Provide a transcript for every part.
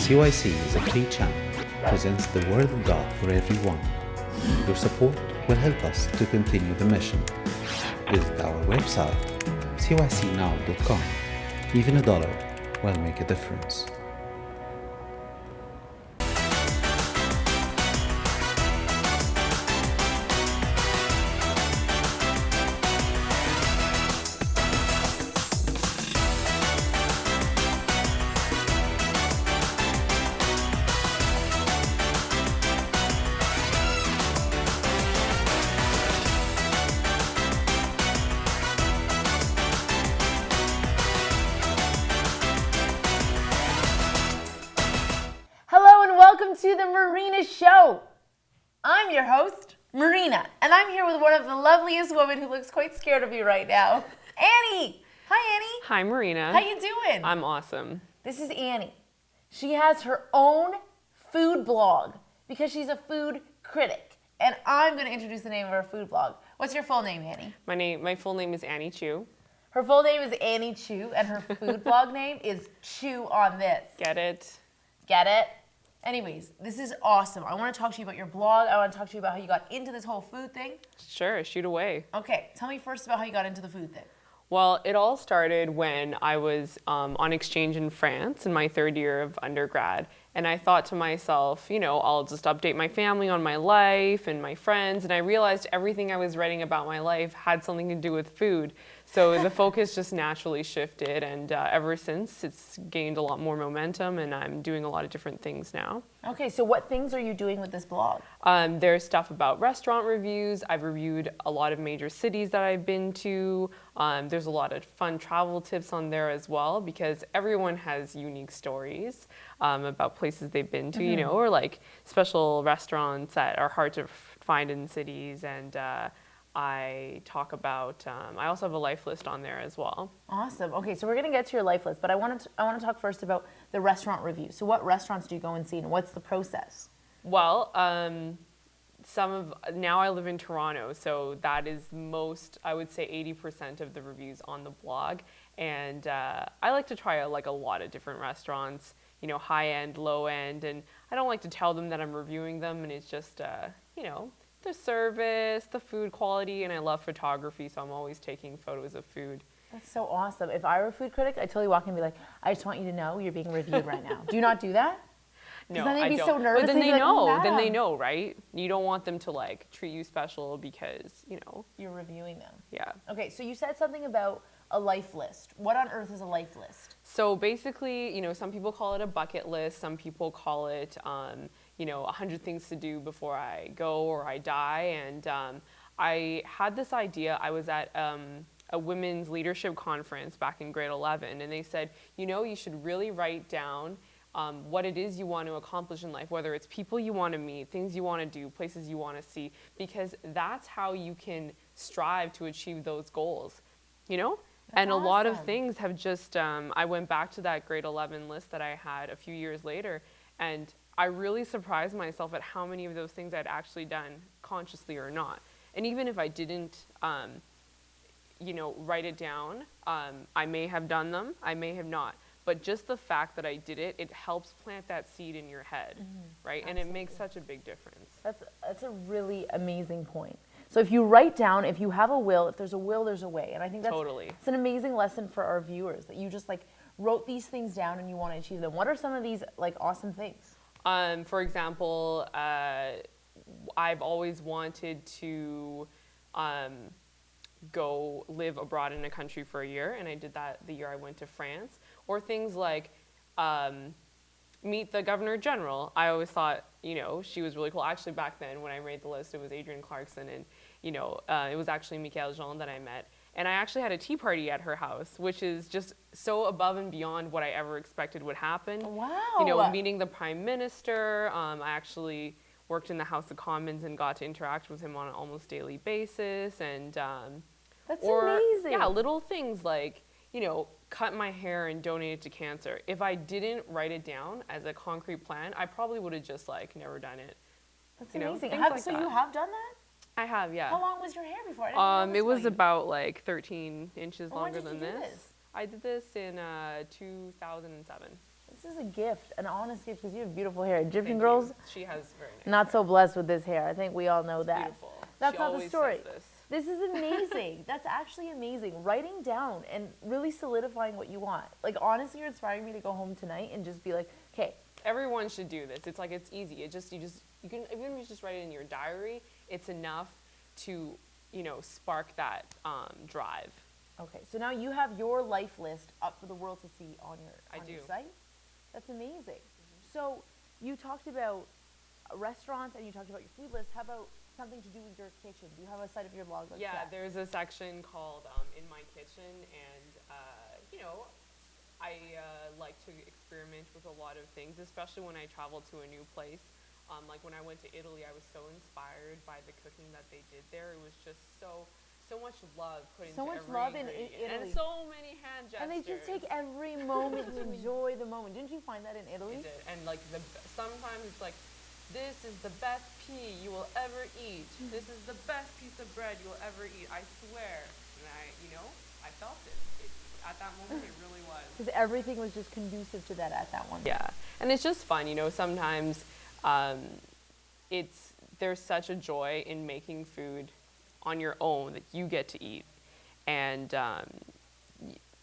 CYC is a free channel, presents the Word of God for everyone. Your support will help us to continue the mission. Visit our website, cycnow.com. Even $1 will make a difference. To the Marina Show. I'm your host, Marina, and I'm here with one of the loveliest women who looks quite scared of me right now, Annie. Hi, Annie. Hi, Marina. How you doing? I'm awesome. This is Annie. She has her own food blog because she's a food critic, and I'm going to introduce the name of her food blog. What's your full name, Annie? My full name is Annie Chu. Her full name is Annie Chu, and her food blog name is Chew on This. Get it? Get it? Anyways, this is awesome. I want to talk to you about your blog. I want to talk to you about how you got into this whole food thing. Sure, shoot away. Okay, tell me first about how you got into the food thing. Well, it all started when I was on exchange in France in my third year of undergrad. And I thought to myself, I'll just update my family on my life and my friends. And I realized everything I was writing about my life had something to do with food. So the focus just naturally shifted. And ever since, it's gained a lot more momentum. And I'm doing a lot of different things now. Okay, so what things are you doing with this blog? There's stuff about restaurant reviews. I've reviewed a lot of major cities that I've been to. There's a lot of fun travel tips on there as well, because everyone has unique stories about places they've been to, or like special restaurants that are hard to find in cities. And I talk about, I also have a life list on there as well. Awesome. Okay, so we're going to get to your life list, but I want to talk first about the restaurant review. So what restaurants do you go and see, and what's the process? Well, now I live in Toronto, so that is I would say 80% of the reviews on the blog. And I like to try a lot of different restaurants, high end, low end, and I don't like to tell them that I'm reviewing them, and it's just, the service, the food quality, and I love photography, so I'm always taking photos of food. That's so awesome. If I were a food critic, I'd totally walk in and be like, I just want you to know you're being reviewed right now. Do you not do that? No, then they'd I be don't. so nervous. But then they know. Like, then they know, right? You don't want them to treat you special because, you're reviewing them. Yeah. Okay, so you said something about a life list. What on earth is a life list? So basically, some people call it a bucket list. Some people call it, 100 things to do before I go or I die. And I had this idea. I was at a women's leadership conference back in grade 11, and they said, you should really write down what it is you want to accomplish in life, whether it's people you want to meet, things you want to do, places you want to see, because that's how you can strive to achieve those goals, And awesome. A lot of things have just, I went back to that grade 11 list that I had a few years later, and I really surprised myself at how many of those things I'd actually done, consciously or not. And even if I didn't, write it down, I may have done them, I may have not. But just the fact that I did it, it helps plant that seed in your head, right? Absolutely. And it makes such a big difference. That's a really amazing point. So if you write down, if you have a will, if there's a will, there's a way. And I think that's Totally. It's an amazing lesson for our viewers, that you just wrote these things down and you want to achieve them. What are some of these awesome things? For example, I've always wanted to go live abroad in a country for a year, and I did that the year I went to France. Or things like meet the Governor General. I always thought, she was really cool. Actually, back then, when I made the list, it was Adrienne Clarkson, and, it was actually Michael Jean that I met. And I actually had a tea party at her house, which is just so above and beyond what I ever expected would happen. Wow. Meeting the Prime Minister. I actually worked in the House of Commons and got to interact with him on an almost daily basis. And that's amazing. Yeah, little things like, cut my hair and donate it to cancer. If I didn't write it down as a concrete plan, I probably would have just never done it. That's amazing. You have done that? I have, yeah. How long was your hair before? I didn't know it was about about 13 inches longer than this. I did this in 2007. That's is a gift, an honest gift, because you have beautiful hair. Egyptian Thank girls, you. She has very nice not hair. so blessed with this hair. I think we all know that. Beautiful. That's She not the always story. says this. This is amazing. That's actually amazing. Writing down and really solidifying what you want. Like, honestly, you're inspiring me to go home tonight and just be like, okay. Everyone should do this. It's like, it's easy. You can, even if you just write it in your diary, it's enough to, you know, spark that drive. Okay, so now you have your life list up for the world to see on your site. That's amazing. So you talked about restaurants and you talked about your food list. How about something to do with your kitchen? Do you have a side of your blog like that? There's a section called In My Kitchen, and you know, I like to experiment with a lot of things, especially when I travel to a new place. Like when I went to Italy, I was so inspired by the cooking that they did there. It was just so much love put into every ingredient. Italy. And so many hand gestures. And they just take every moment to enjoy the moment. Didn't you find that in Italy? I did. And like sometimes it's like, this is the best pea you will ever eat. This is the best piece of bread you will ever eat. I swear. And I felt it. At that moment, it really was. Because everything was just conducive to that at that one. Yeah, and it's just fun. Sometimes there's such a joy in making food on your own that you get to eat, and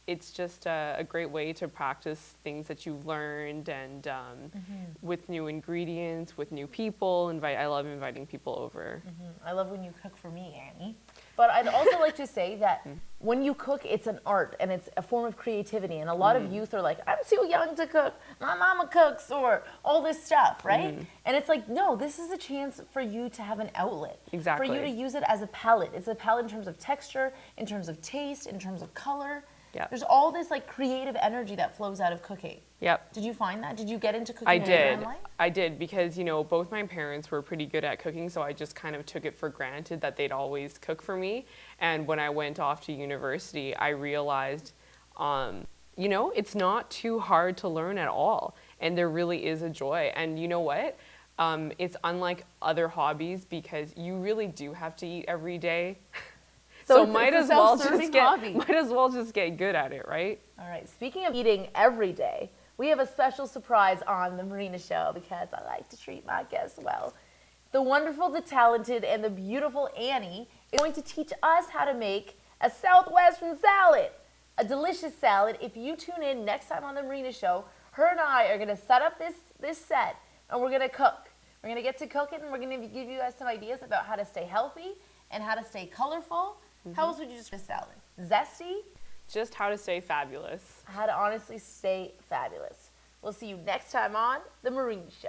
it's just a great way to practice things that you've learned, and with new ingredients, with new people. I love inviting people over. I love when you cook for me, Annie. But I'd also like to say that when you cook, it's an art and it's a form of creativity. And a lot of youth are like, I'm too young to cook. My mama cooks, or all this stuff, right? And it's like, no, this is a chance for you to have an outlet. Exactly. For you to use it as a palette. It's a palette in terms of texture, in terms of taste, in terms of color. Yep. There's all this like creative energy that flows out of cooking. Yep. Did you find that? Did you get into cooking I later in did. life? I did, because both my parents were pretty good at cooking, so I just kind of took it for granted that they'd always cook for me. And when I went off to university, I realized, it's not too hard to learn at all, and there really is a joy. And you know what? It's unlike other hobbies, because you really do have to eat every day. So might as well just get good at it, right? All right. Speaking of eating every day, we have a special surprise on the Marina Show, because I like to treat my guests well. The wonderful, the talented, and the beautiful Annie is going to teach us how to make a Southwestern salad, a delicious salad. If you tune in next time on the Marina Show, her and I are going to set up this set, and we're going to cook. We're going to get to cooking, and we're going to give you guys some ideas about how to stay healthy and how to stay colorful. How else would you describe salad? Zesty? Just how to stay fabulous. How to honestly stay fabulous. We'll see you next time on The Marina Show.